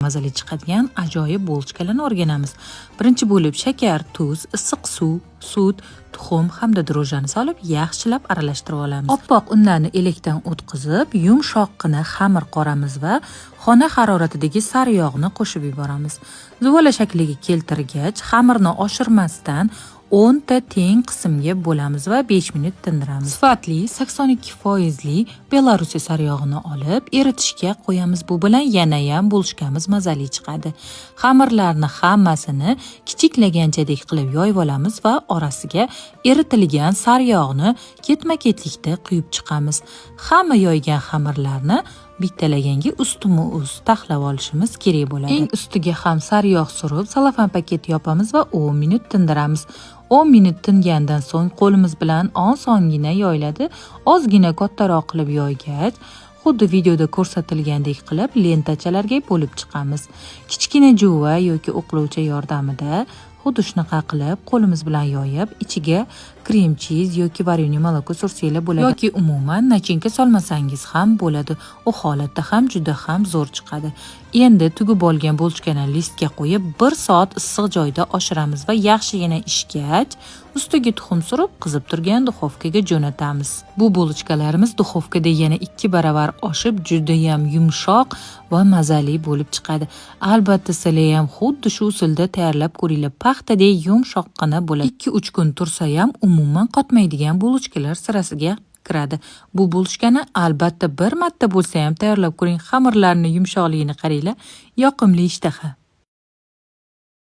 Mazali chiqadigan ajoyib bulchkalarni o'rganamiz. Birinchi bo'lib shakar, tuz, issiq suv, sut, tuxum hamda dro'jani solib yaxshilab aralashtirib olamiz. Oppoq unlarni elakdan o'tkazib, yumshoqqina xamir qoramiz va xona haroratidagi sariyog'ni qo'shib yuboramiz. Zuvala shakliga keltirgach, xamirni oshirmasdan 10 ta teng qismga bo'lamiz va 5 minut tindiramiz. Sifatli 82% Belarusiya sariyog'ini olib eritishga qo'yamiz. Bu bilan yana ham bulchkamiz mazali chiqadi. Xamirlarni hammasini kichiklaganchadek qilib yoyib olamiz va orasiga eritilgan sariyog'ni ketma-ketlikda quyib chiqamiz. Hamma yoygan xamirlarni bittalaganga ustma-ust taxlab olishimiz kerak bo'ladi. Eng ustiga ham sariyog' surib, salofan paket yopamiz va 10 minut tindiramiz. 10 minut tingandan so'ng qo'limiz bilan osongina yoyiladi. Ozgina kattaroq qilib yoygach, xuddi videoda ko'rsatilgandek qilib lentachalarga bo'lib chiqamiz. Kichkina juva yoki o'qlovchi yordamida xuddi shunaqa qilib qo'limiz bilan yoyib, ichiga krem chiz yoki varyoniy moloko sursanglar bo'ladi. Yoki umuman nachinka solmasangiz ham bo'ladi. U holatda ham juda ham zo'r chiqadi. Endi tugib olgan bulchkani listga qo'yib 1 soat issiq joyda oshiramiz va yaxshigina ishgach, ustiga tuxum surib, qizib turgan duxovkaga jo'natamiz. Bu bulchkalarimiz duxovkada yana 2 baravar oshib, juda ham yumshoq va mazali bo'lib chiqadi. Albatta, sizlar ham xuddi shu usulda tayyorlab ko'ringlar. Paxtadek yumshoqqina bo'ladi. 2-3 kun tursa ham umuman qotmaydigan bulchkalar sirasiga kiradi. Bu bulchkani albatta bir marta bo'lsa ham tayyorlab ko'ring. Xamirlarning yumshoqligini qaranglar. Yoqimli ishtaha.